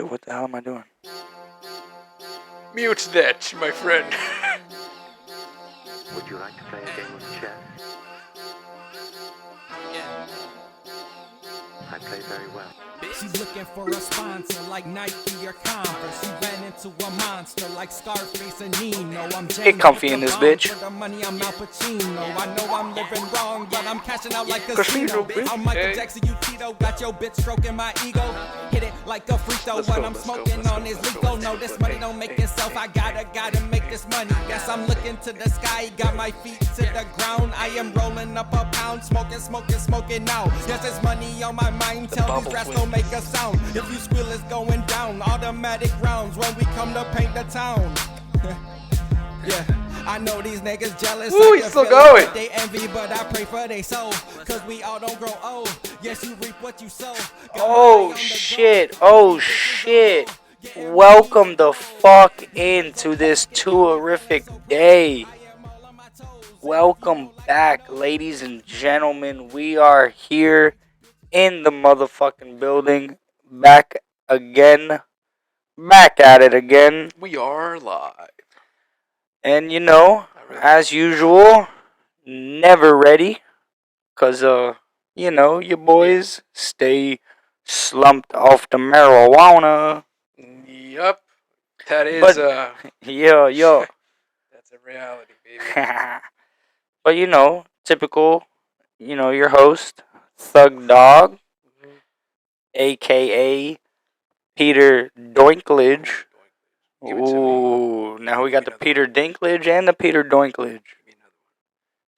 what the hell am I doing? Mute that, my friend. Would you like to play a game of chess? Yeah. I play very well. She's looking for a sponsor like Nike or Converse. She ran into a monster like Scarface and Nino. I'm Get comfy in this bitch. For the money, I'm Al Pacino. I know I'm living wrong, but I'm cashing out like a Casino, casino. bitch. I'm Michael Jackson, you Tito. Got your bitch stroking my ego. Hit it like a free throw when I'm smoking on this legal. No, this money don't make itself. I gotta make this money. Yes, I'm looking to the sky. Got my feet to the ground. I am rolling up a pound. Smoking now. Yes, there's money on my mind. Tell these rats don't make a sound. If you squeal, it's going down. Automatic rounds when we come to paint the town. Yeah, I know these niggas jealous. Ooh, he's still going. They envy, but I pray for they soul. Cause we all don't grow old. Yes, you reap what you sow. Oh shit, oh shit. Welcome the fuck into this terrific day. Welcome back, ladies and gentlemen. We are here in the motherfucking building. Back again. Back at it again. We are live. And you know, as usual, never ready. Cause you know, your boys stay slumped off the marijuana. Yup. That is Yo. that's a reality, baby. But you know, typical, you know, your host, Thug Dog, aka Peter Doinklage. Give it to me. Ooh, now we got the Peter Dinklage and the Peter Doinklage.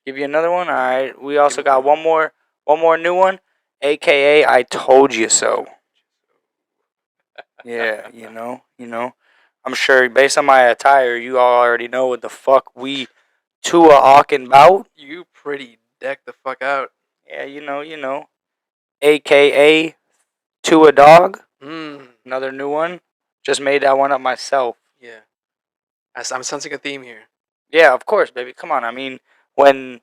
Give you another one? Alright. We also got one more new one, aka I Told You So. Yeah, you know. I'm sure based on my attire, you all already know what the fuck we two are awking about. You pretty decked the fuck out. Yeah, you know. AKA To a Dog. Another new one. Just made that one up myself. Yeah. I'm sensing a theme here. Yeah, of course, baby. Come on. I mean, when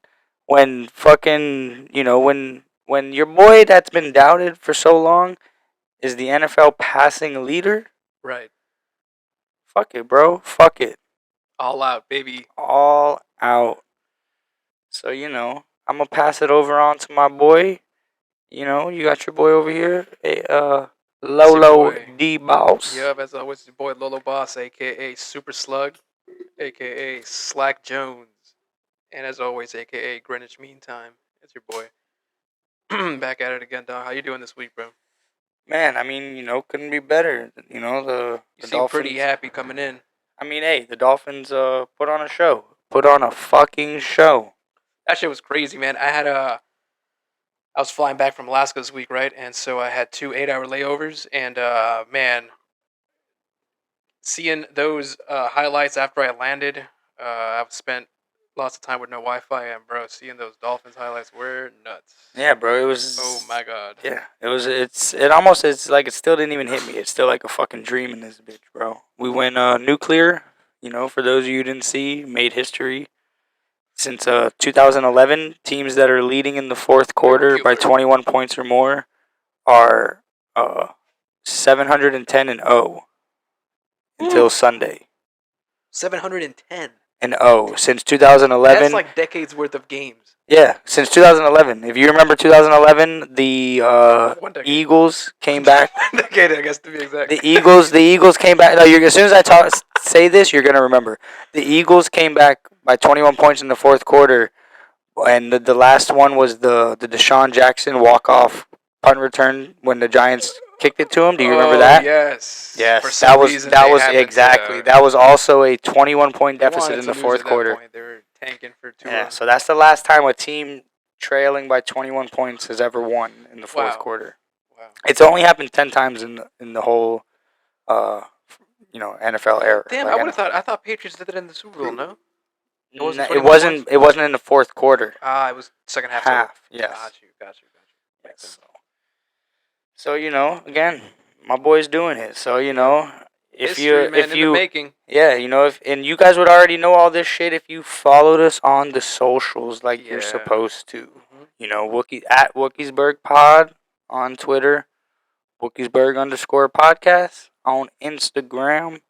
fucking, you know, when your boy that's been doubted for so long is the NFL passing leader, Right. fuck it, bro. Fuck it. All out, baby. All out. So, you know, I'm going to pass it over on to my boy. You know, you got your boy over here, Lolo D Boss. Yup, as always, your boy Lolo Boss, aka Super Slug, aka Slack Jones, and as always, aka Greenwich Meantime. It's your boy. Back at it again, dog. How you doing this week, bro? Man, I mean, you know, couldn't be better. You know, the You seem Dolphins. pretty happy coming in. I mean, hey, the Dolphins put on a show. Put on a fucking show. That shit was crazy, man. I was flying back from Alaska this week, right? And so I had 2 8-hour layovers, and man, seeing those highlights after I landed, I've spent lots of time with no Wi-Fi, and bro, seeing those Dolphins highlights were nuts. Yeah, bro, it was. Oh my god. Yeah, it was. It's like it still didn't even hit me. It's still like a fucking dream in this bitch, bro. We went nuclear. You know, for those of you who didn't see, made history. Since 2011, teams that are leading in the fourth quarter by 21 points or more are 710-0 until Sunday. 710. And 0 since 2011. That's like decades worth of games. Yeah, since 2011. If you remember 2011, the Eagles came back. Decade, I guess, to be exact. The Eagles came back. No, as soon as I say this, you're gonna remember. The Eagles came back by 21 points in the fourth quarter, and the last one was the Deshaun Jackson walk-off punt return when the Giants kicked it to him. Do you remember that? Yes. Yes. For some reason, they happened exactly. to, that was also a 21-point deficit in the fourth quarter. Point. They were tanking for 2. Yeah. So that's the last time a team trailing by 21 points has ever won in the fourth quarter. Wow. It's only happened 10 times in the whole, NFL era. Damn, like, I thought Patriots did it in the Super Bowl. No. It wasn't in the fourth quarter. It was second half. Yes. Got you. Yes. So you know, again, my boy's doing it. So you know, if you making. Yeah, you know, and you guys would already know all this shit if you followed us on the socials like you're supposed to. Mm-hmm. You know, at Wookiesburg Pod on Twitter, Bookiesburg_podcast on Instagram.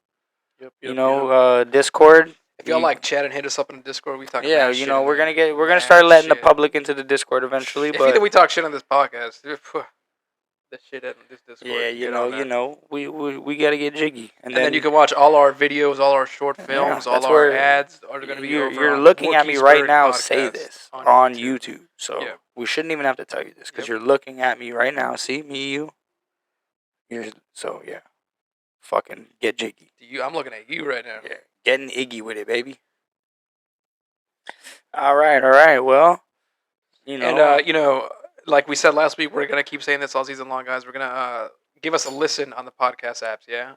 Yep. Discord. If y'all like chat and hit us up in the Discord, we talk. Yeah, mad shit in we're there. gonna Mad start letting the shit. public into the Discord eventually. If But either we talk shit on this podcast, that shit in this Discord. yeah, get on that. we gotta get jiggy, And then you can watch all our videos, all our short films, all that's our where ads are going to be over you're on looking at me right Wookiesburg now. Podcast Say this on YouTube. YouTube. So Yep. we shouldn't even have to tell you this because Yep. you're looking at me right now. See me, you. So yeah, fucking get jiggy. I'm looking at you right now. Yeah, getting iggy with it, baby. All right. Well, And like we said last week, we're gonna keep saying this all season long, guys. We're gonna give us a listen on the podcast apps. Yeah.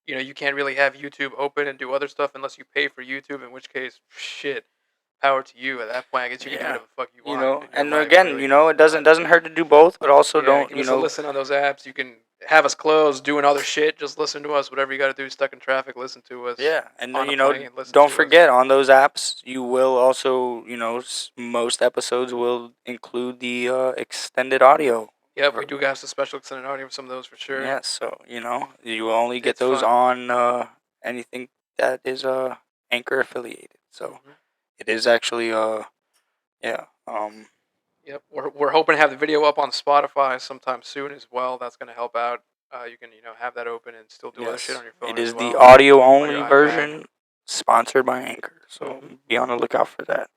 You can't really have YouTube open and do other stuff unless you pay for YouTube. In which case, shit, power to you. At that point, I guess you can do whatever the fuck you want. and Your life, again, really. it doesn't hurt to do both, but also don't give us a listen on those apps. You can have us closed, doing other shit. Just listen to us. Whatever you got to do, stuck in traffic, listen to us. Yeah, and on a plane, listen don't to us. forget on those apps, you will also, most episodes will include the extended audio. Yep, we do have some special extended audio for some of those for sure. Yes, so you will only get It's those fun. on anything that is Anchor affiliated. So it is actually Yep, we're hoping to have the video up on Spotify sometime soon as well. That's going to help out. You can have that open and still do other shit on your phone. It is as well. the audio only iPad. version, sponsored by Anchor. So be on the lookout for that.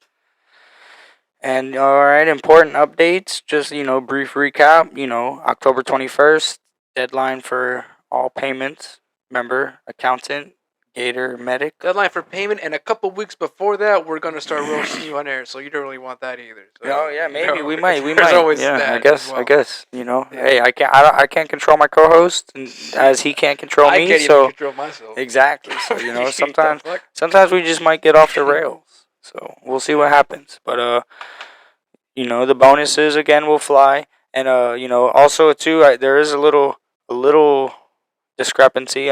And all right, important updates. Just brief recap. October 21st, deadline for all payments. Remember, accountant, Gator, medic. Deadline for payment, and a couple weeks before that, we're going to start roasting you on air. So you don't really want that either. So, Oh yeah, maybe we might. there's always yeah, that I guess. as well. I guess. Hey, I can't control my co-host, and as he can't control I me. can't so even control myself. exactly. So The sometimes we just might get off the rails. So we'll see what happens. But the bonuses again will fly, and also too, there is a little discrepancy.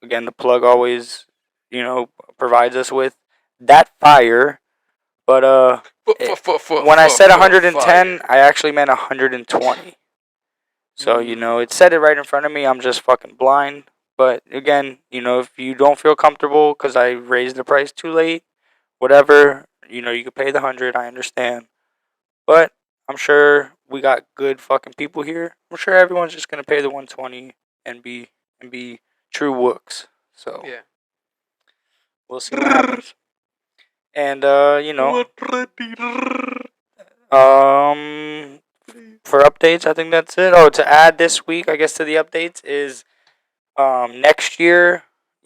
Again, the plug always provides us with that fire, but when I said 110, I actually meant 120. So it said it right in front of me. I'm just fucking blind. But again, if you don't feel comfortable because I raised the price too late, whatever, you can pay the 100. I understand. But I'm sure we got good fucking people here. I'm sure everyone's just gonna pay the 120 and be true wooks. So Yeah. we'll see what happens. And for updates, I think that's it. Oh, to add this week, I guess, to the updates is next year.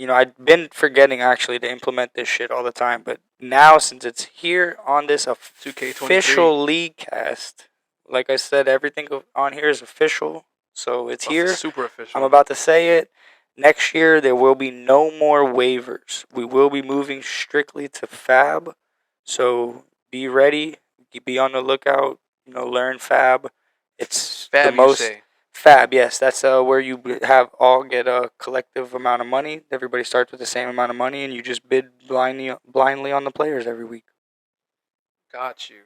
I've been forgetting actually to implement this shit all the time, but now since it's here on this official Leaguecast, like I said, everything on here is official, so it's here. Super official. I'm about to say it. Next year there will be no more waivers. We will be moving strictly to Fab, so be ready. Be on the lookout. Learn Fab. It's Fab, the most. you say. Fab, yes, that's where you get a collective amount of money. Everybody starts with the same amount of money, and you just bid blindly on the players every week. Got you.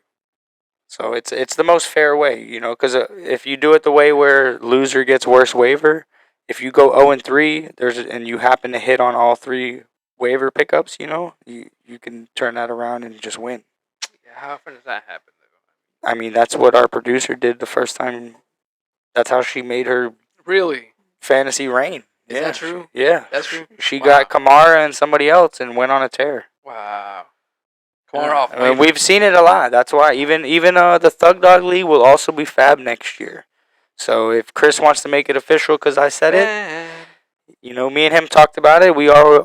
So it's the most fair way, because if you do it the way where loser gets worse waiver, if you go 0-3, and you happen to hit on all 3 waiver pickups, you can turn that around and just win. Yeah, how often does that happen? I mean, that's what our producer did the first time. That's how she made her fantasy reign. Is that true? Yeah. That's true? She got Kamara and somebody else and went on a tear. Wow. Kamara off waivers. We've seen it a lot. That's why. Even the Thug Dog League will also be Fab next year. So if Chris wants to make it official because I said it, me and him talked about it. We are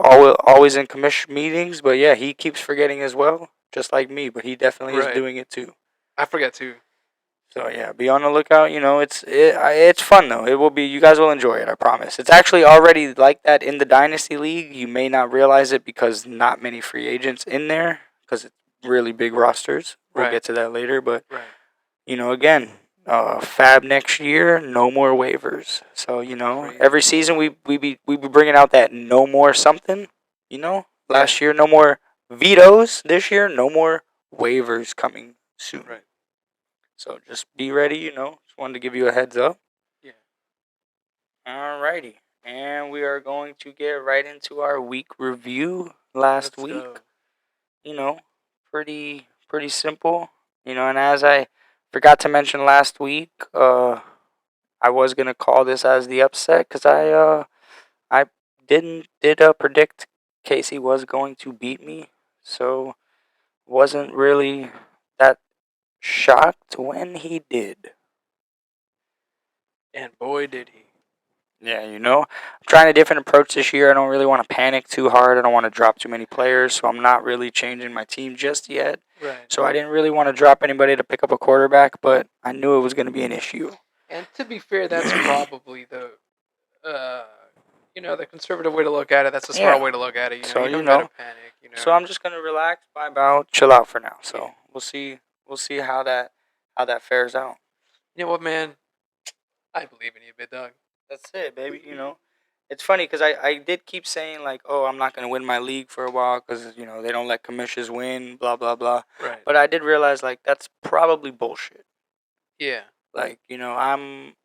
always in commission meetings. But yeah, he keeps forgetting as well, just like me. But he definitely is doing it too. I forget too. So yeah, be on the lookout. It's fun though. It will be. You guys will enjoy it. I promise. It's actually already like that in the Dynasty League. You may not realize it because not many free agents in there because it's really big rosters. We'll get to that later. But again, Fab next year, no more waivers. So every season we be bringing out that no more something. Last year no more vetoes. This year no more waivers coming soon. Right. So just be ready, just wanted to give you a heads up. Yeah. Alrighty. And we are going to get right into our week review last Let's week. go. You know, pretty simple. You know, and as I forgot to mention last week, I was gonna call this as the upset because I did predict Casey was going to beat me, so wasn't really that shocked when he did. And boy, did he. Yeah, you know, I'm trying a different approach this year. I don't really want to panic too hard. I don't want to drop too many players, so I'm not really changing my team just yet. Right. So I didn't really want to drop anybody to pick up a quarterback, but I knew it was going to be an issue. And to be fair, that's probably the, the conservative way to look at it. That's the smart way to look at it. You know, So, you don't you know, gotta panic. You know. So I'm just gonna relax, vibe out, chill out for now. So we'll see how that fares out. You know what, man? I believe in you, big dog. That's it, baby. You know, it's funny because I did keep saying like, oh, I'm not gonna win my league for a while because you know they don't let commissions win, blah blah blah. Right. But I did realize like that's probably bullshit. Yeah. Like you know I'm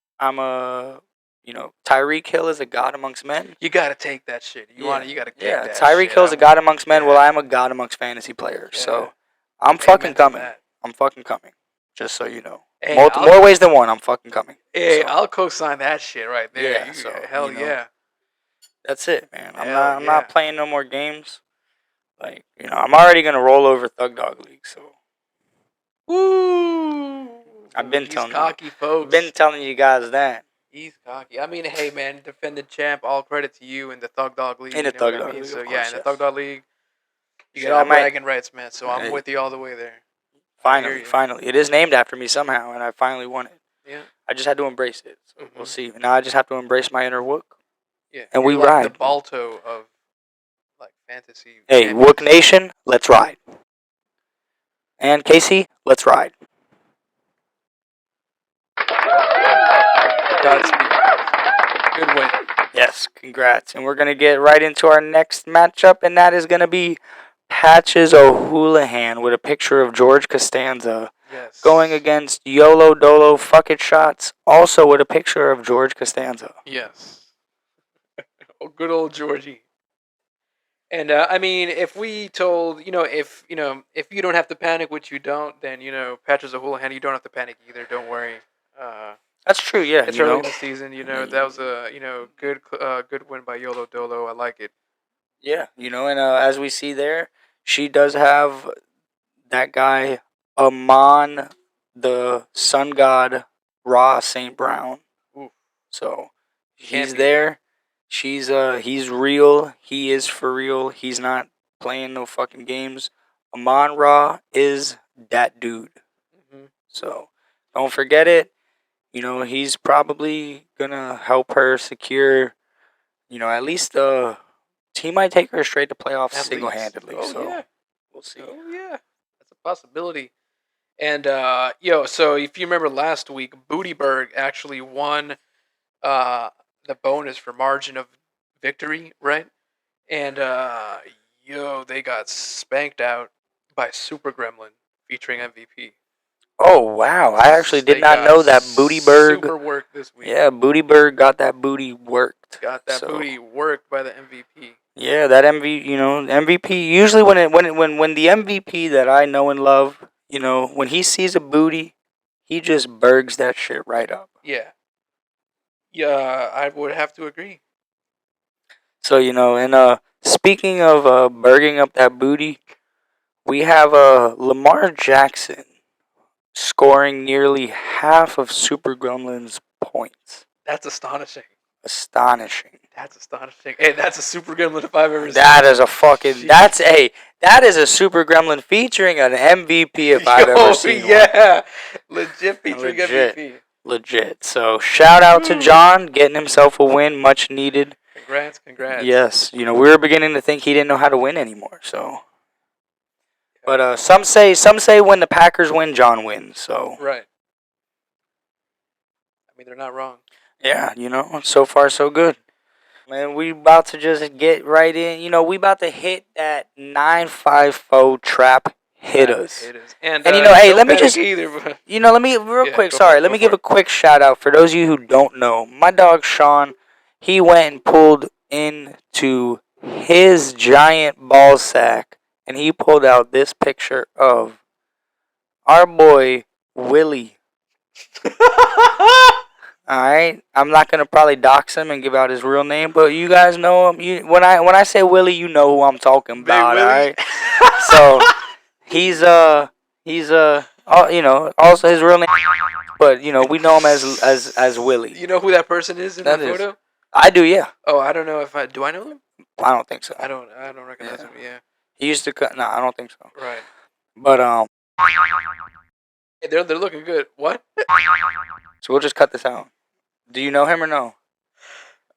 a you know Tyreek Hill is a god amongst men. You gotta take that shit. You gotta take that Yeah, shit. Tyreek Hill is a god amongst men. Well, I'm a god amongst fantasy players. Yeah. So I'm Amen fucking to coming. that. I'm fucking coming. Just so you know. Hey, More ways than one, I'm fucking coming. Hey, So, I'll co-sign that shit right there. Yeah, so, hell you know, yeah. that's it, man. Hell I'm not playing no more games. Like, you know, I'm already gonna roll over Thug Dog League, so Woo! I've been He's telling cocky, folks. been telling you guys that. He's cocky. I mean, hey, man, defending champ. All credit to you in the Thug Dog League. In the you know Thug what I Dog mean? League, So of yeah, course, in the yes. Thug Dog League, you Shit, get all I might- bragging rights, man. So I'm Hey. with you all the way there. Finally. It is named after me somehow, and I finally won it. Yeah. I just had to embrace it. So we'll Mhm. see. Now I just have to embrace my inner Wook. Yeah. And You're we like ride. the Balto of like fantasy. Hey, champions. Wook Nation, let's ride. And Casey, let's ride. Godspeed. Good win. Yes, congrats. And we're going to get right into our next matchup, and that is going to be Patches O'Houlihan with a picture of George Costanza Yes. going against YOLO Dolo Fuck It Shots, also with a picture of George Costanza. Yes. Oh, good old Georgie. And I mean, if we told, if you don't have to panic, which you don't, then Patches O'Houlihan, you don't have to panic either. Don't worry. That's true, yeah. It's you early know? in the season. That was a good win by YOLO Dolo. I like it. Yeah, and as we see there, she does have that guy, Amon, the sun god, Ra St. Brown. Oof. So he's Champion. there. He's real. He is for real. He's not playing no fucking games. Amon Ra is that dude. Mhm. So don't forget it. He's probably gonna help her secure, at least he might take her straight to playoffs At single handedly. least. Oh, So yeah. we'll see. Oh yeah, that's a possibility. And so if you remember last week, Bootyberg actually won the bonus for margin of victory, right? And they got spanked out by Super Gremlin featuring MVP. Oh wow! I actually did They not got know that Bootyberg. super work this week. Yeah, Bootyberg got that booty worked. Got that So, booty worked by the MVP. Yeah, that MVP. Usually, when the MVP that I know and love, when he sees a booty, he just bergs that shit right up. Yeah. Yeah, I would have to agree. So and speaking of berging up that booty, we have Lamar Jackson scoring nearly half of Super Gremlin's points. That's astonishing. Astonishing. That's astonishing. Hey, that's a Super Gremlin if I've ever seen. That is a fucking. Jeez. That is a Super Gremlin featuring an MVP if I've ever seen one. Yeah, legit featuring Legit. MVP. Legit. So shout out to John getting himself a win, much needed. Congrats. Yes, we were beginning to think he didn't know how to win anymore. So, but some say when the Packers win, John wins. So Right. I mean, they're not wrong. yeah, so far so good. Man, we about to just get right in. We about to hit that 954 trap hit us. And hey, don't let me panic just either. But let me real Yeah, quick. go Sorry, for it, let go me for give it. a quick shout out for those of you who don't know. My dog Sean he went and pulled into his giant ball sack, and he pulled out this picture of our boy Willie. Alright, I'm not gonna probably dox him and give out his real name, but you guys know him. When I say Willie, you know who I'm talking about. Alright, so he's also his real name, but we know him as Willie. You know who that person is in that photo? I do, yeah. Oh, I don't know if I do. I know him. I don't think so. I don't recognize him. Yeah. He used to cut. No, I don't think so. Right. But Hey, they're looking good. What? So we'll just cut this out. Do you know him or no?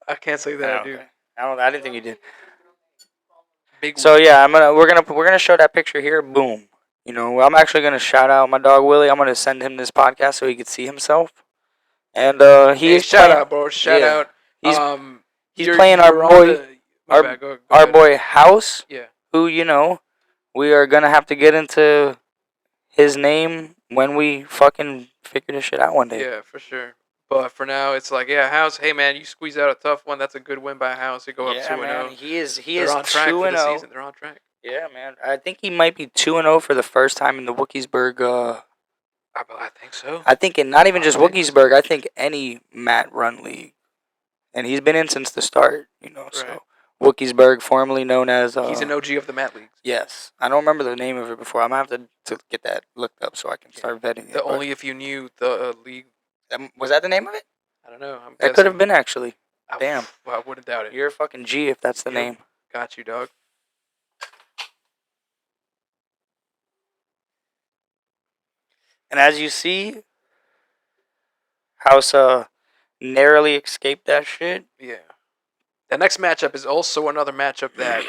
I can't say that I do. I didn't think you did. Big. So yeah, we're gonna show that picture here. Boom. I'm actually gonna shout out my dog Willie. I'm gonna send him this podcast so he could see himself. And he's shout out, bro. Shout out. He's playing our boy, our boy House. Yeah. Who we are gonna have to get into his name when we fucking figure this shit out one day. Yeah, for sure. But for now, it's like, yeah, House. Hey man, you squeeze out a tough one. That's a good win by House. You go up 2-0. He is on track 2-0. for the season. They're on track. Yeah, man. I think he might be 2-0 for the first time in the Wookiesburg. I think so. I think not even just Wookiesburg. I think any Matt Run league, and he's been in since the start. So Right. Wookiesburg, formerly known as. He's an OG of the Matt leagues. Yes, I don't remember the name of it before. I'm gonna have to get that looked up so I can start vetting it. Only if you knew the league. Was that the name of it? I don't know. That could have been actually. Damn. Well, I wouldn't doubt it. You're a fucking G if that's the name. Got you, dog. And as you see, House narrowly escaped that shit. Yeah. The next matchup is also another matchup that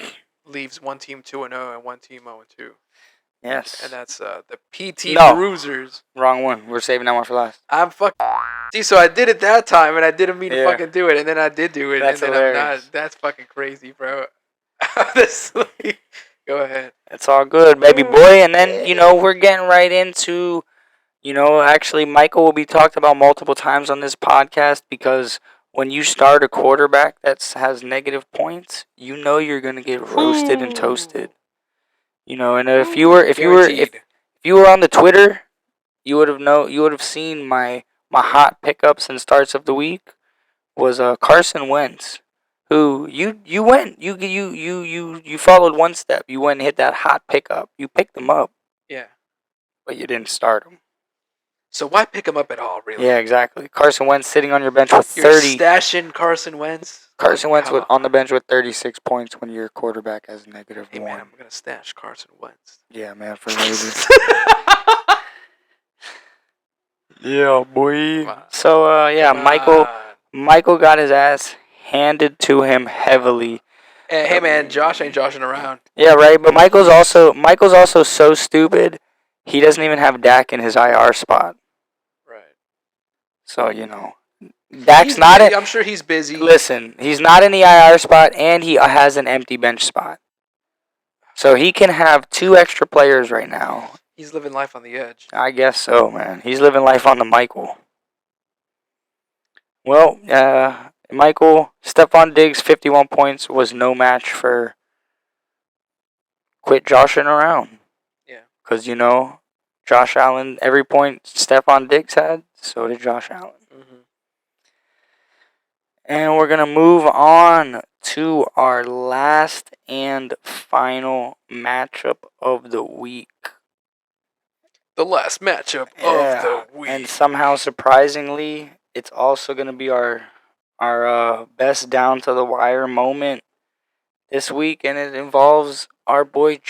leaves one team 2-0 and one team 0-2. Yes. And that's the PT No. Bruisers. Wrong one. We're saving that one for last. I'm fucking. See, so I did it that time, and I didn't mean to Yeah. fucking do it, and then I did do it, That's and then hilarious. I'm not. That's fucking crazy, bro. Honestly, go ahead. It's all good, baby boy. And then, we're getting right into, actually, Michael will be talked about multiple times on this podcast because when you start a quarterback that has negative points, you're gonna get roasted and toasted. And if you were on the Twitter, you would have seen my hot pickups and starts of the week was Carson Wentz, who you followed one step. You went and hit that hot pickup. You picked him up. Yeah. But you didn't start him. So why pick him up at all, really? Yeah, exactly. Carson Wentz sitting on your bench with You're 30. stashing Carson Wentz. Carson Wentz on the bench with 36 points when your quarterback has negative Hey 1. man, I'm gonna stash Carson Wentz. Yeah, man, for later. Yeah, boy. Come on. So yeah, Come Michael got his ass handed to him heavily. Hey man, Josh ain't joshing around. Yeah, right. But Michael's also so stupid. He doesn't even have Dak in his IR spot. Right. So Dak's not in. I'm sure he's busy. Listen, he's not in the IR spot, and he has an empty bench spot. So he can have 2 extra players right now. He's living life on the edge. I guess so, man. He's living life on the Michael. Well, Stephon Diggs, 51 points, was no match for quit joshing around. Yeah. Because, Josh Allen, every point Stephon Diggs had, so did Josh Allen. Mm-hmm. And we're going to move on to our last and final matchup of the week. The last matchup of the week. And somehow, surprisingly, it's also going to be our best down to the wire moment this week, and it involves our boy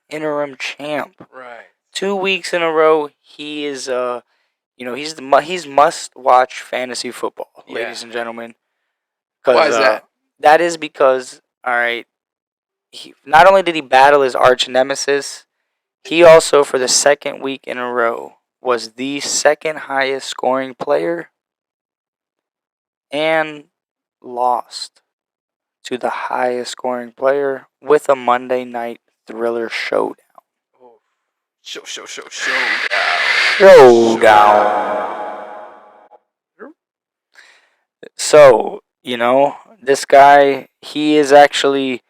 interim champ. Right. 2 weeks in a row, he is he's must watch fantasy football, ladies and gentlemen. Why is that? That is because, all right, not only did he battle his arch nemesis, he also, for the second week in a row, was the second highest scoring player and lost to the highest scoring player with a Monday Night Thriller showdown. Oh. Showdown. Showdown. So, You know, this guy, he is actually,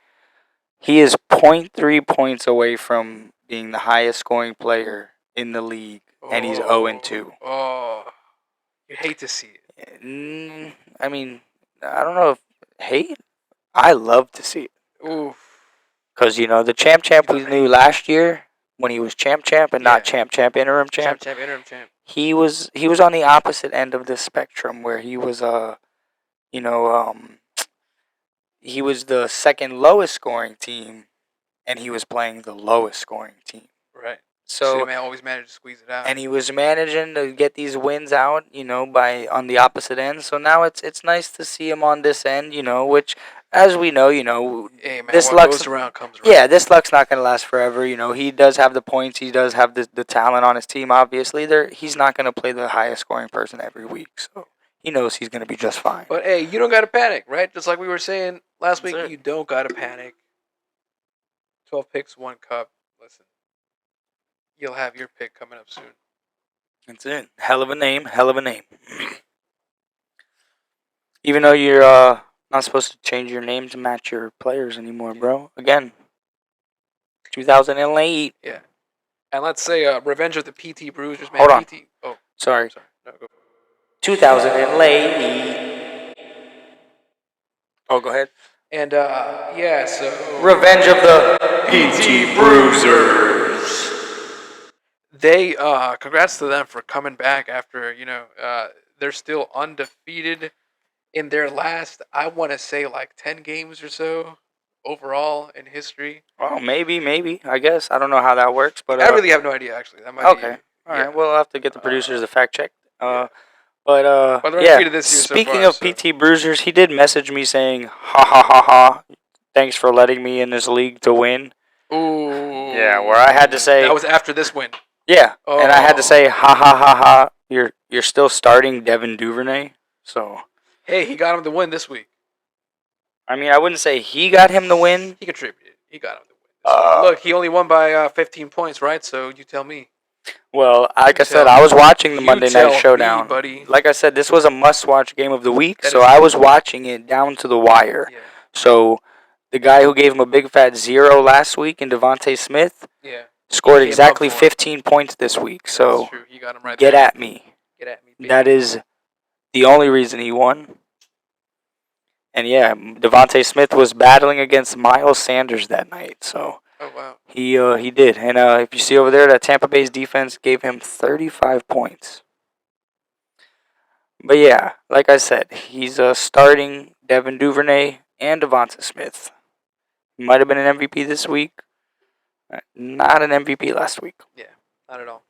he is point 0.3 points away from being the highest scoring player in the league, and he's 0-2. Oh, you hate to see it. I mean, I don't know if hate. I love to see it. Oof. Because, you know, the champ we knew last year, when he was champ and not champ interim champ, Interim champ. he was on the opposite end of this spectrum where he was you know, he was the second lowest scoring team and he was playing the lowest scoring team. Right. So man always managed to squeeze it out. And he was managing to get these wins out, you know, by on the opposite end. So now it's nice to see him on this end, you know, which as we know, you know, hey, man, this what luck's goes around comes around. Yeah, this luck's not going to last forever. You know, he does have the points. He does have the talent on his team, obviously. He's not going to play the highest scoring person every week. So he knows he's going to be just fine. But, hey, you don't got to panic, right? Just like we were saying last That's week, it. you don't got to panic. 12 picks, 1 cup. Listen, you'll have your pick coming up soon. That's it. Hell of a name. Even though you're not supposed to change your name to match your players anymore, bro. Again, 2008. Yeah. And let's say Revenge of the PT Bruisers, man. Hold on. PT. Oh, Sorry. No, go. 2008. Oh, go ahead. And, yeah, so. Revenge of the PT Bruisers. They, congrats to them for coming back after, you know, they're still undefeated in their last, I want to say, like 10 games or so overall in history. Oh, maybe. I guess. I don't know how that works, but I really have no idea, actually. That might okay. be, All right. We'll have to get the producers to fact check. yeah. But Well, they're yeah. undefeated this year so Speaking far, of PT Bruisers, he did message me saying, "Ha ha ha ha! Thanks for letting me in this league to win." Ooh. Yeah, where I had to say That was after this win. Yeah, and I had to Oh. say, ha ha ha ha! You're still starting Devin Duvernay, so Hey, he got him the win this week. I mean, I wouldn't say he got him the win. He contributed. He got him the win. So, look, he only won by 15 points, right? So you tell me. Well, like I said, tell I was watching the you Monday tell Night me, Showdown. buddy. Like I said, this was a must-watch game of the week, That so is I true. was watching it down to the wire. Yeah. So the guy who gave him a big fat 0 last week in Devontae Smith Yeah. scored Came up exactly for him. 15 points this week. So That's true. He got him right get there. at me. Get at me. That is the only reason he won. And yeah, Devontae Smith was battling against Miles Sanders that night. So Oh, wow. he did. And if you see over there, that Tampa Bay's defense gave him 35 points. But yeah, like I said, he's starting Devin Duvernay and Devonta Smith. He might have been an MVP this week. Not an MVP last week. Yeah, not at all.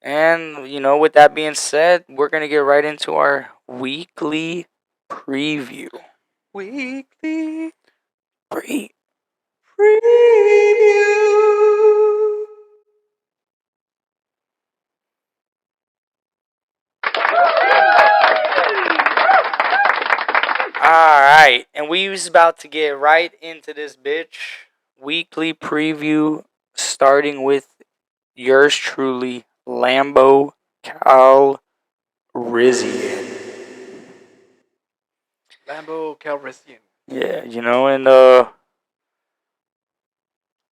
And, you know, with that being said, we're going to get right into our weekly preview. Weekly Preview. Alright, and we was about to get right into this bitch. Weekly preview, starting with yours truly, Lambo Calrissian. Lambo Calrissian Yeah, you know, and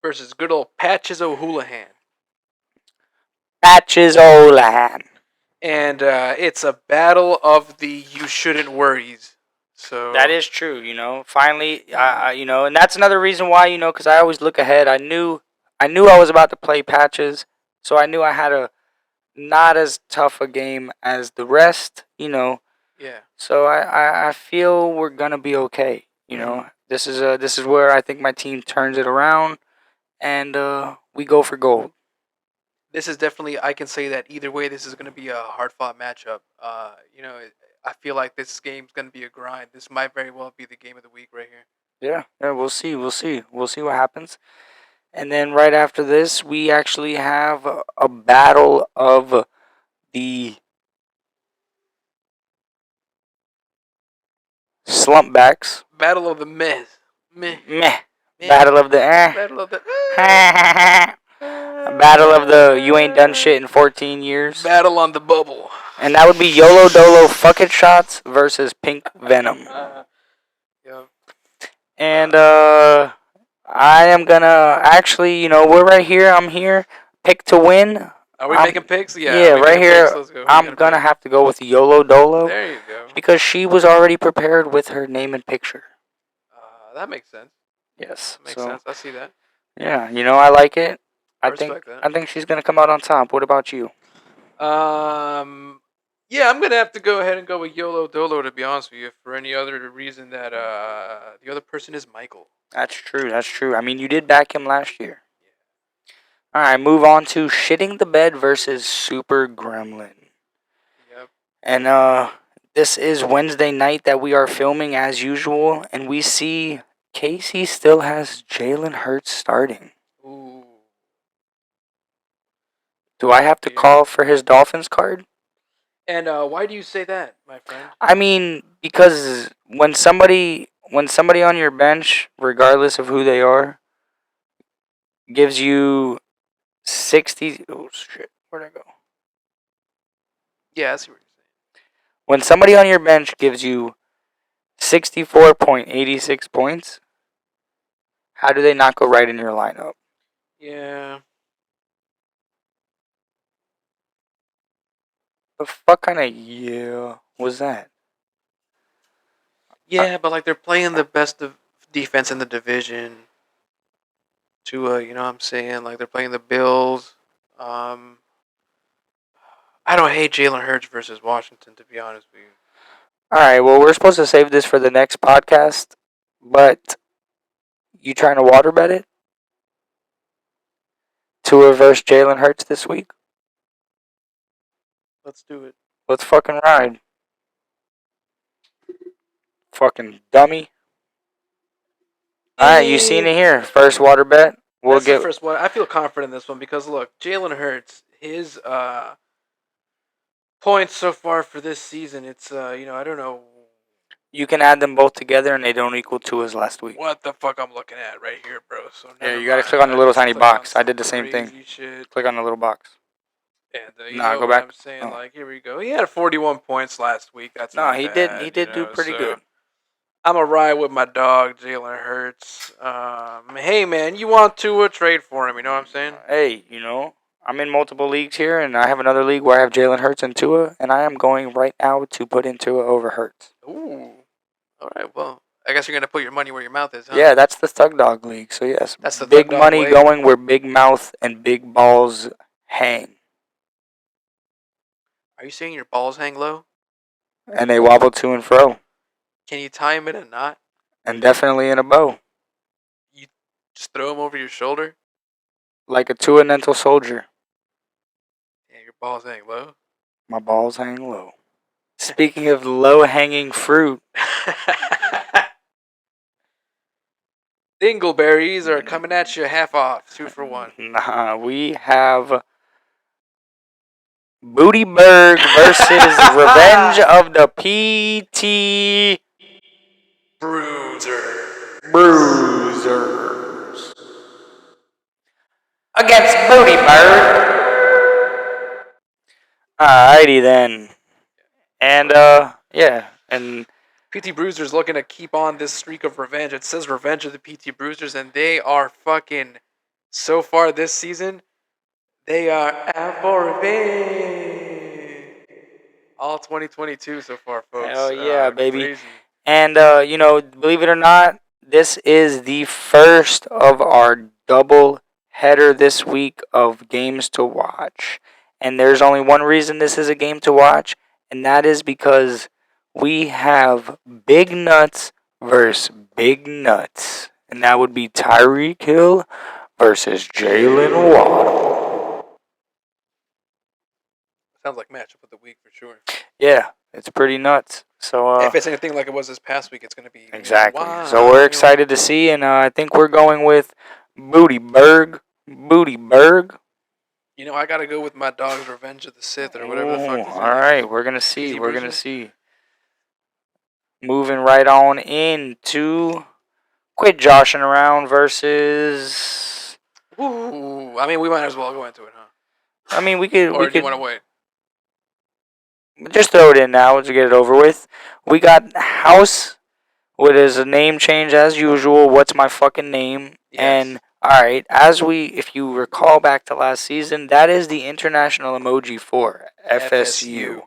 versus good old Patches O'Houlihan. Patches O'Lahan. And it's a battle of the you shouldn't worries. So That is true, you know. Finally, you know, and that's another reason why, you know, because I always look ahead. I knew I was about to play Patches, so I knew I had a not as tough a game as the rest, you know. Yeah. So I feel we're gonna be okay, you know. This is where I think my team turns it around, and we go for gold. This is definitely, I can say that either way, this is going to be a hard-fought matchup. You know, I feel like this game's going to be a grind. This might very well be the game of the week right here. Yeah, we'll see what happens. And then right after this, we actually have a battle of the slump backs. Battle of the meh. Meh. Meh. Battle of the Battle of the... Battle of the you ain't done shit in 14 years. Battle on the bubble. And that would be YOLO Dolo Fuck It Shots versus Pink Venom. Yeah. And I am gonna actually, we're right here. I'm here. Pick to win. Are we I'm- making picks? Yeah, we right making here. picks? Let's go. Who you I'm gonna gonna pick? have to go with YOLO Dolo There you go. because she was already prepared with her name and picture. That makes sense. Yes. Makes sense. I see that. Yeah, I like it. I I think respect that. I think she's gonna come out on top. What about you? Yeah, I'm gonna have to go ahead and go with YOLO Dolo, to be honest with you, for any other reason that the other person is Michael. That's true. That's true. I mean, you did back him last year. All right, move on to Shitting the Bed versus Super Gremlin. Yep. And this is Wednesday night that we are filming as usual, and we see Casey still has Jalen Hurts starting. Ooh. Do I have to call for his Dolphins card? And why do you say that, my friend? I mean, because when somebody on your bench, regardless of who they are, gives you 60. Oh shit! Where'd I go? Yeah, I see what you're saying. When somebody on your bench gives you 64.86 points, how do they not go right in your lineup? Yeah. The fuck kind of was that? Yeah, but like they're playing the best of defense in the division. Tua, you know what I'm saying? Like they're playing the Bills. I don't hate Jalen Hurts versus Washington, to be honest with you. All right, well, we're supposed to save this for the next podcast, but you trying to water bet it to reverse Jalen Hurts this week? Let's do it. Let's fucking ride. Eh. Fucking dummy. All right, you seen it here. First water bet. That's the first one. I feel confident in this one because look, Jalen Hurts, his points so far for this season, it's I don't know You can add them both together, and they don't equal to his last week. what the fuck I'm looking at right here, bro. So Yeah, never you gotta mind. click on the I little just tiny clicked on box. I did the some same thing. crazy shit. Click on the little box. And you Nah, know go what back. I'm saying? Oh. Like, here we go. He had 41 points last week. That's No, not he bad, did. He did do pretty good. I'm a ride with my dog, Jalen Hurts. Hey man, you want Tua, trade for him? You know what I'm saying? Hey, I'm in multiple leagues here, and I have another league where I have Jalen Hurts and Tua, and I am going right now to put in Tua over Hurts. Ooh. All right. Well, I guess you're gonna put your money where your mouth is, huh? Yeah, that's the Thug Dog League. So yes, That's the big Thug Dog money way. going where big mouth and big balls hang, Are you saying your balls hang low? and they wobble to and fro, Can you tie them in a knot? and definitely in a bow, You just throw them over your shoulder? like a Tua-mental soldier. Yeah, your balls hang low. My balls hang low. Speaking of low-hanging fruit, Dingleberries are coming at you half off, 2 for 1. nah, we have Bootyberg versus Revenge of the PT Bruisers against Bootyberg. Alrighty then. And yeah, and PT Bruisers looking to keep on this streak of revenge. It says Revenge of the PT Bruisers, and they are fucking, so far this season, they are out for revenge. All 2022 so far, folks. hell yeah, baby. Crazy. And believe it or not, this is the first of our double header this week of games to watch. And there's only one reason this is a game to watch, and that is because we have Big Nuts versus Big Nuts. And that would be Tyreek Hill versus Jalen Waddle. Sounds like matchup of the week for sure. Yeah, it's pretty nuts. So If it's anything like it was this past week, it's going to be exactly. wild. So we're excited to see, and I think we're going with Bootyberg. I got to go with my dog's Revenge of the Sith or whatever the fuck. All right, we're gonna see. PT We're gonna Bruisers? see. Moving right on into Quit Joshing Around versus. Ooh, I mean, we might as well go into it, huh? I mean, we could. Or we do could. you want to wait? Just throw it in now to get it over with. We got House, with his name change as usual. What's my fucking name? Yes. And alright, if you recall back to last season, that is the international emoji for FSU.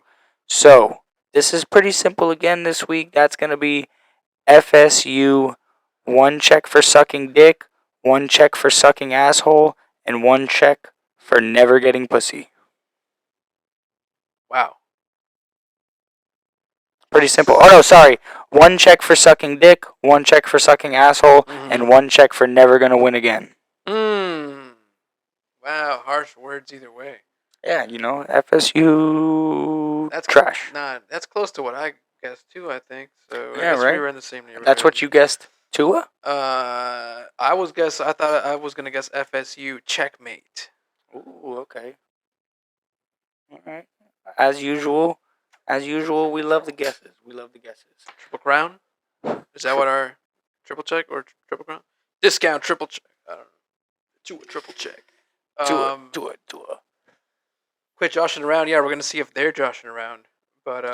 So, this is pretty simple again this week. That's going to be FSU, 1 check for sucking dick, 1 check for sucking asshole, and 1 check for never getting pussy. Wow. Pretty simple. Oh no, sorry. 1 check for sucking dick, 1 check for sucking asshole, and 1 check for never gonna win again. Wow, harsh words either way. Yeah, FSU That's trash. That's close to what I guessed too, I think. So Yeah, I guess right? we were in the same neighborhood. That's what you guessed, Tua? I thought I was gonna guess FSU checkmate. Ooh, okay. Alright. As usual, we love the guesses. Triple crown? Is that what our triple check or triple crown? Discount triple check. I don't know. To a triple check. Tua. Quit joshing around. Yeah, we're gonna see if they're joshing around. But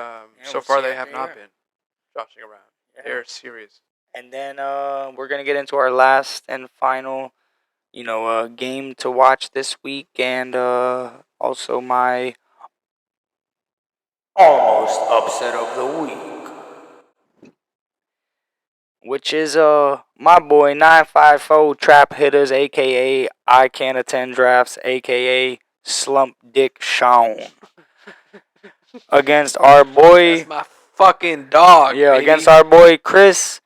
so we'll far see they if have they not are. been joshing around. Yeah. They're serious. And then we're gonna get into our last and final, game to watch this week, and also my almost upset of the week, which is my boy 954 Trap Hitters, aka I Can't Attend Drafts, aka Slump Dick Sean, against our boy. That's my fucking dog. Yeah, baby. against our boy Chris.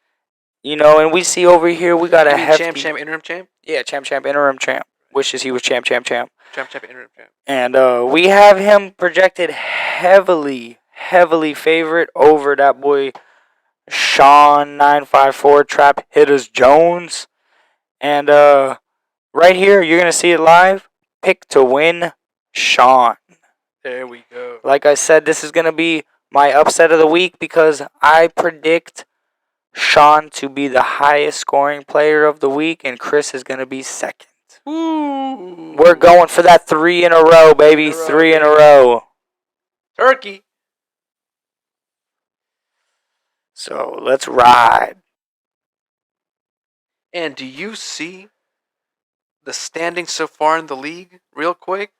And we see over here we got You a mean hefty champ, interim champ? Yeah, champ, interim champ. Wishes he was champ. Champ, interim champ. And we have him projected heavily favorite over that boy Sean 954 Trap Hitters Jones. And right here, you're gonna see it live. Pick to win, Sean. There we go. Like I said, this is gonna be my upset of the week because I predict Sean to be the highest scoring player of the week, and Chris is gonna be second. Ooh. We're going for that 3 in a row, baby. 3 in a row. Turkey. So let's ride. And do you see the standings so far in the league? Real quick,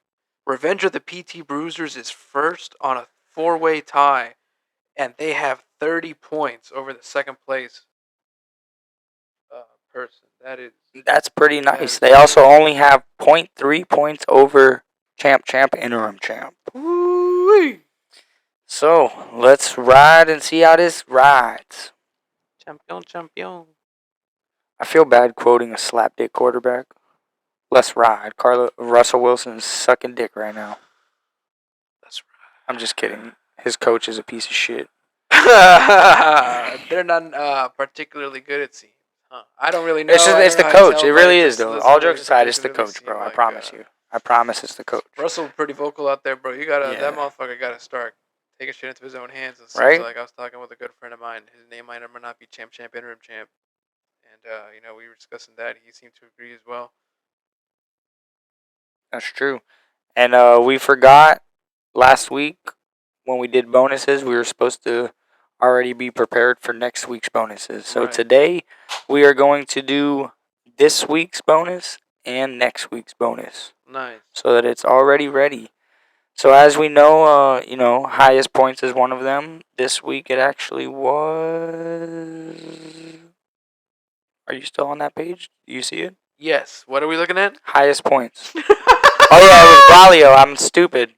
Revenge of the PT Bruisers is first on a 4-way tie, and they have 30 points over the second place person. That's pretty nice. They also only have 0.3 points over champ, interim champ. Woo-wee. So let's ride and see how this rides. Champion. I feel bad quoting a slapdick quarterback. Let's ride. Russell Wilson's sucking dick right now. Let's I'm just kidding. His coach is a piece of shit. ride. They're not particularly good at teams. Huh. I don't really know. It's the coach. It really is, though. All jokes aside, it's the coach, bro. I promise you. I promise it's the coach. Russell's pretty vocal out there, bro. Yeah. That motherfucker gotta start taking shit into his own hands. It seems Right? like I was talking with a good friend of mine. His name might or might not be champ, interim champ. And we were discussing that. He seemed to agree as well. That's true. And we forgot last week when we did bonuses, we were supposed to already be prepared for next week's bonuses. So Right. today we are going to do this week's bonus and next week's bonus Nice. so that it's already ready. So as we know, highest points is one of them. This week it actually was. Are you still on that page? Do you see it? Yes. What are we looking at? Highest points. Oh yeah, it was Braulio. I'm stupid.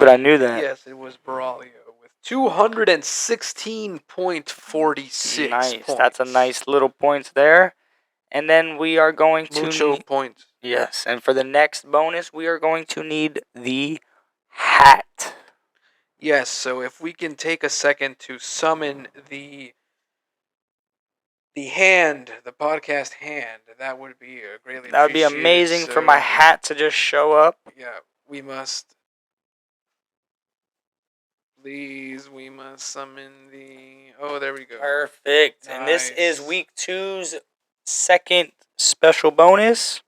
I knew that. Yes, it was Braulio with 216.46 Nice. points. That's a nice little points there. And then we are going to Mucho points. Yes, and for the next bonus, we are going to need the hat. Yes, so if we can take a second to summon the podcast hand, that would be greatly That would be appreciated. amazing for So, my hat to just show up. Yeah, we must summon the... Oh, there we go. Perfect. And this is Nice. week 2's second special bonus.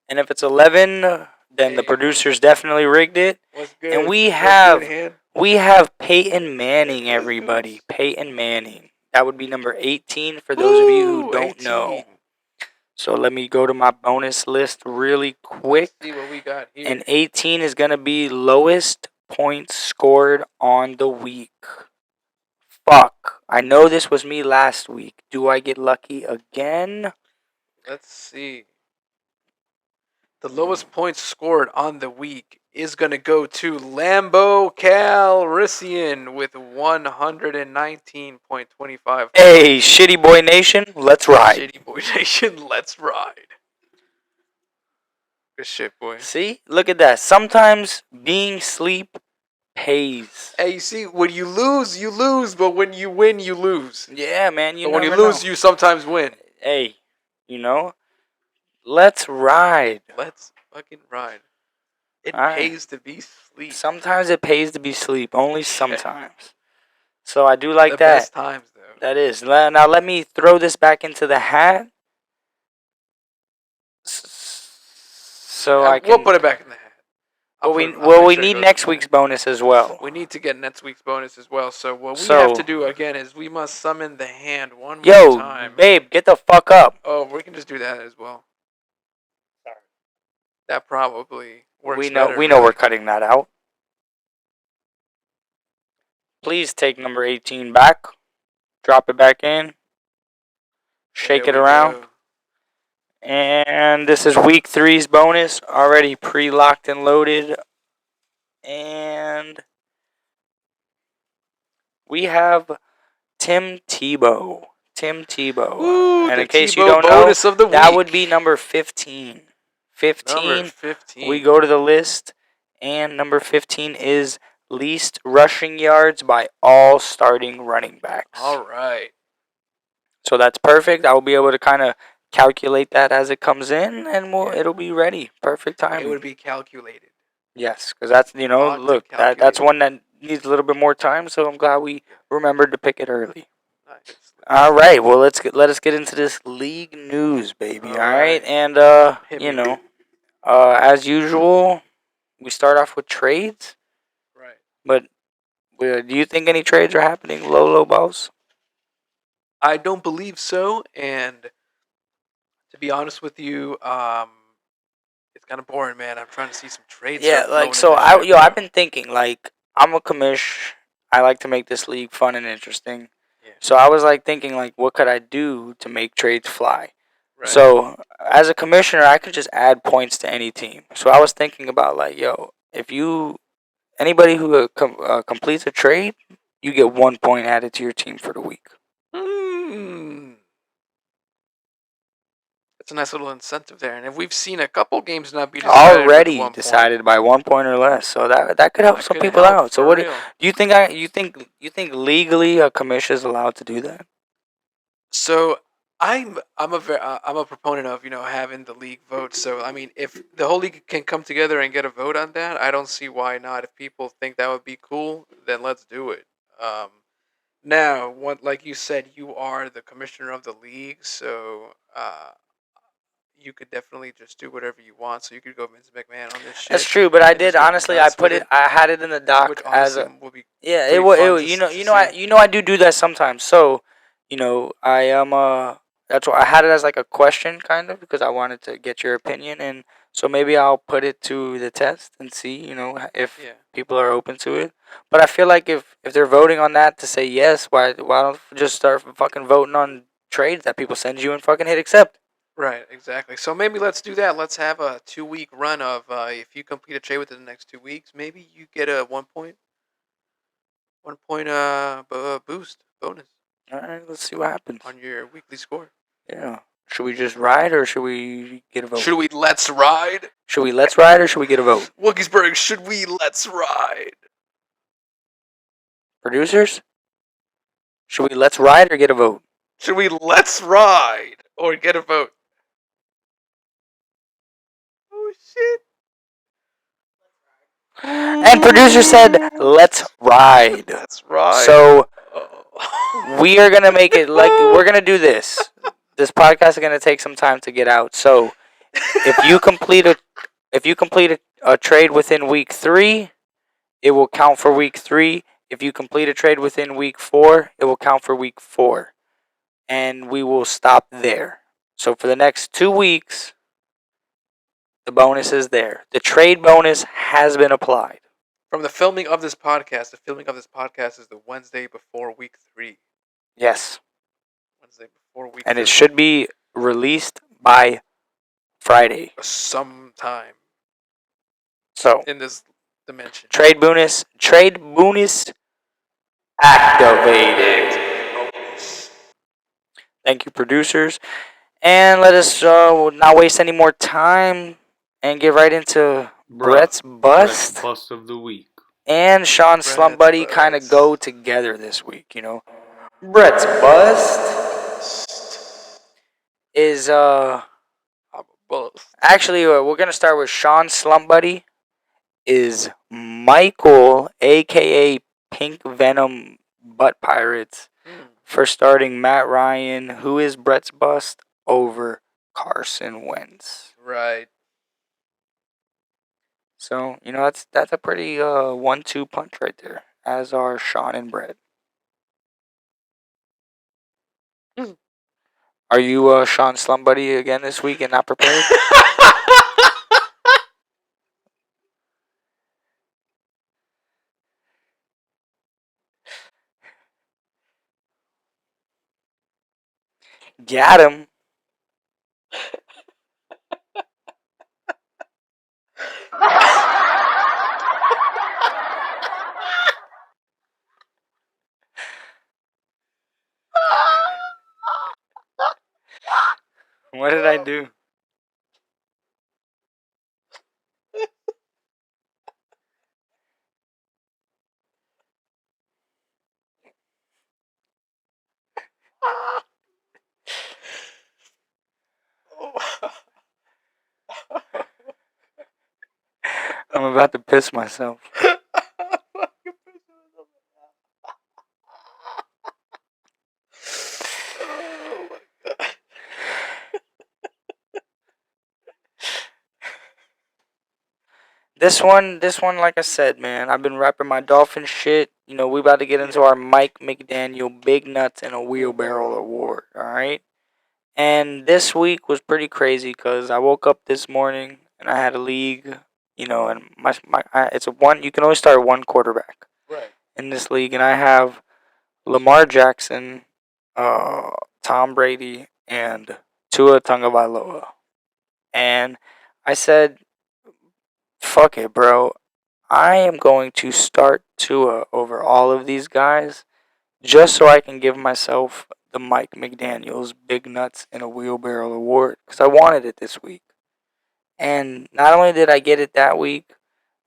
And if it's 11 then the Hey, producers definitely rigged it. What's good? And we What's have good, hand? Peyton Manning, everybody. Peyton Manning. That would be number 18 for those of you who Ooh, don't 18. know. So let me go to my bonus list really quick. Let's see what we got here. And 18 is going to be lowest points scored on the week. Fuck. I know this was me last week. Do I get lucky again? Let's see. The lowest points scored on the week is going to go to Lambo Calrissian with 119.25. Hey, Shitty Boy Nation, let's ride. Shitty Boy Nation, let's ride. Good shit, boy. See? Look at that. Sometimes being sleep pays. Hey, you see, when you lose, but when you win, you lose. Yeah, man. But when you lose, you sometimes win. Hey, let's ride. Let's fucking ride. It All right. pays to be sleep. Sometimes it pays to be sleep. Only sometimes. So I do like The that. best times, though. That is. Now let me throw this back into the hat. So I can. We'll put it back in the hat. We need next week's bonus as well. We need to get next week's bonus as well. So what we So- have to do again is we must summon the hand one more time. Babe, get the fuck up. Oh, we can just do that as well. Sorry. That probably works. We know better, we're right? cutting that out. Please take number 18 back. Drop it back in. Shake There it we around. go. And this is week 3's bonus. Already pre-locked and loaded. And we have Tim Tebow. Ooh, And the in case you Tebow don't know, bonus of the that week. would be number 15. 15. Number 15. We go to the list. And number 15 is least rushing yards by all starting running backs. All right. So that's perfect. I will be able to kind of calculate that as it comes in, and Yeah. it'll be ready. Perfect time. It would be calculated. Yes, because that's Locked and look, that's calculated. one that needs a little bit more time. So I'm glad we remembered to pick it early. Nice. All right, well let us get into this league news, baby. All right, and Hit me, baby. as usual, we start off with trades. Right. But do you think any trades are happening, low balls? I don't believe so, and to be honest with you, it's kind of boring, man. I'm trying to see some trades. Yeah, start flowing like so. in this shit, I've bro. been thinking like I'm a commish. I like to make this league fun and interesting. Yeah. So I was like thinking like, what could I do to make trades fly? Right. So as a commissioner, I could just add points to any team. So I was thinking about like, yo, if anybody who completes a trade, you get 1 point added to your team for the week. It's a nice little incentive there, and if we've seen a couple games not be decided with Already 1 point. decided by 1 point or less. So that could help That some could people help, out. So for what real. do you think? You think legally a commission is allowed to do that? So I'm a proponent of having the league vote. So I mean, if the whole league can come together and get a vote on that, I don't see why not. If people think that would be cool, then let's do it. Now, like you said, you are the commissioner of the league, so you could definitely just do whatever you want. So you could go Vince McMahon on this shit. That's true, but I and did just go honestly. I nuts put with it. I had it in the doc which as honestly a will be yeah. pretty It was. fun I do that sometimes. So I am that's why I had it as like a question kind of because I wanted to get your opinion, and so maybe I'll put it to the test and see if Yeah. people are open to it. But I feel like if they're voting on that to say yes, why don't we just start fucking voting on trades that people send you and fucking hit accept? Right, exactly. So maybe let's do that. Let's have a 2-week run of if you complete a trade within the next 2 weeks, maybe you get a 1 point boost bonus All right, let's see what happens. on your weekly score. Yeah. Should we just ride or should we get a vote? Should we let's ride? Should we let's ride or should we get a vote? Wilkiesburg, should we let's ride? Producers? Should we let's ride or get a vote? Should we let's ride or get a vote? Oh shit. And producer said, let's ride. Let's ride. So Oh. we are going to make it like, we're going to do this. This podcast is going to take some time to get out. So if you complete a a trade within week 3, it will count for week 3. If you complete a trade within week 4, it will count for week 4. And we will stop there. So for the next 2 weeks, the bonus is there. The trade bonus has been applied. From the filming of this podcast is the Wednesday before week 3. Yes. Wednesday before week 3. And it should be released by Friday. Sometime So, in this dimension. trade bonus activated. Thank you, producers. And let us not waste any more time and get right into Brett's Bust. Bust of the week. And Sean's Slump Buddy kind of go together this week, you know. Brett's Bust is actually we're gonna start with Sean's Slump Buddy is Michael, aka Pink Venom Butt Pirates, for starting Matt Ryan, who is Brett's Bust, over Carson Wentz. Right. So, you know, that's a pretty 1-2 punch right there, as are Sean and Brett. Are you Sean Slum Buddy again this week and not prepared? Got him. What did I do? I'm about to piss myself. This one, like I said, man, I've been rapping my Dolphin shit. You know, we about to get into our Mike McDaniel Big Nuts in a Wheelbarrow Award, alright? And this week was pretty crazy because I woke up this morning and I had a league, you know, and it's a one, you can only start one quarterback in this league. And I have Lamar Jackson, Tom Brady, and Tua Tagovailoa. And I said, fuck it, bro. I am going to start Tua over all of these guys just so I can give myself the Mike McDaniel's Big Nuts in a Wheelbarrow Award because I wanted it this week. And not only did I get it that week,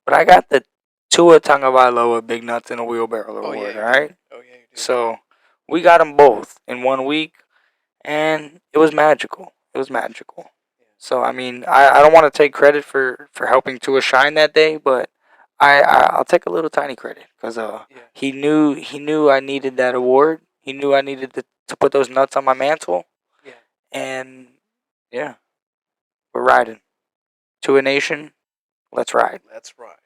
but I got the Tua Tagovailoa Big Nuts in a Wheelbarrow Award, alright? Oh, yeah, you did. So we got them both in 1 week, and it was magical. It was magical. So, I mean, I don't want to take credit for helping Tua shine that day, but I'll take a little tiny credit because he knew I needed that award. He knew I needed to put those nuts on my mantle. Yeah. And, yeah, we're riding. Tua Nation, let's ride. That's right.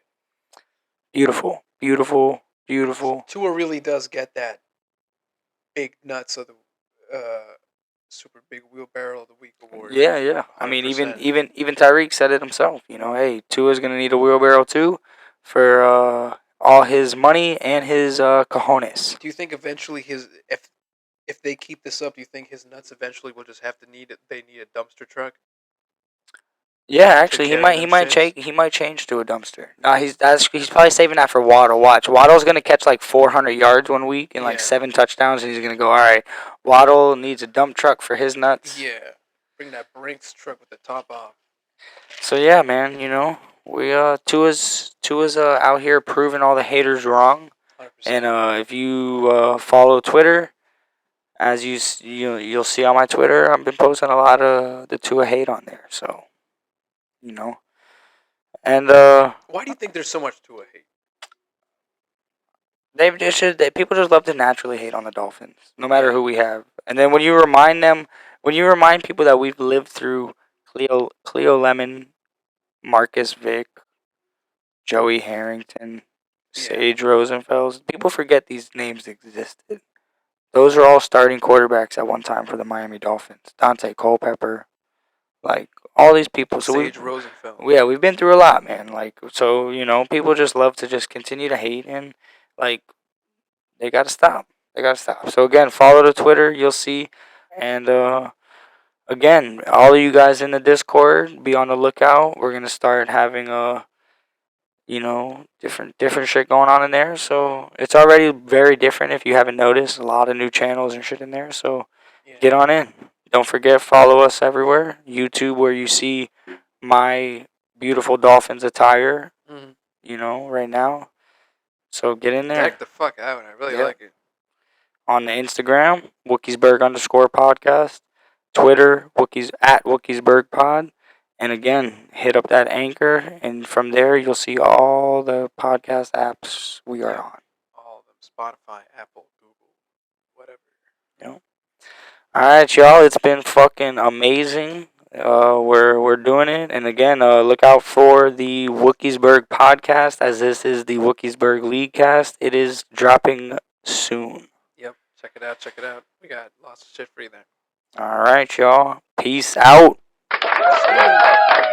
Beautiful, beautiful, beautiful. Tua really does get that Big Nuts of the Super Big Wheelbarrow of the Week award. Yeah, yeah. I mean, 100%. even Tyreek said it himself. You know, hey, Tua's gonna need a wheelbarrow too for all his money and his cojones. Do you think eventually if they keep this up, do you think his nuts eventually will just have to need a dumpster truck? Yeah, actually, he carry them might shits? change to a dumpster. No, he's probably saving that for Waddle. Watch, Waddle's gonna catch like 400 yards 1 week and like Yeah. 7 touchdowns, and he's gonna go, all right. Waddle needs a dump truck for his nuts. Yeah. Bring that Brinks truck with the top off. So yeah, man, you know, we Tua's out here proving all the haters wrong. 100%. And if you follow Twitter, as you'll see on my Twitter, I've been posting a lot of the Tua hate on there. So, you know, and Why do you think there's so much Tua hate? people just love to naturally hate on the Dolphins, no matter who we have. And then when you remind people that we've lived through Cleo Lemon, Marcus Vick, Joey Harrington, Yeah. Sage Rosenfels. People forget these names existed. Those are all starting quarterbacks at one time for the Miami Dolphins. Dante Culpepper, like all these people. So Sage Rosenfeld. we've been through a lot, man. Like, so people just love to just continue to hate, and like they gotta stop. They gotta stop. So again, follow the Twitter. You'll see, and again, all of you guys in the Discord, be on the lookout. We're gonna start having different shit going on in there. So it's already very different if you haven't noticed. A lot of new channels and shit in there. So Yeah. get on in. Don't forget, follow us everywhere. YouTube, where you see my beautiful Dolphins attire, right now. So get in there. Deck the fuck out. I really like it. On the Instagram, Wookiesburg_podcast. Twitter, @Wookiesburgpod. And again, hit up that Anchor, and from there you'll see all the podcast apps we are on. All of them. Spotify, Apple, Google, whatever. All right, y'all. It's been fucking amazing. We're doing it, and again, look out for the Wookiesburg podcast, as this is the Wookiesburg Leaguecast. It is dropping soon. Yep. Check it out. Check it out. We got lots of shit for you there. All right, y'all. Peace out. See ya.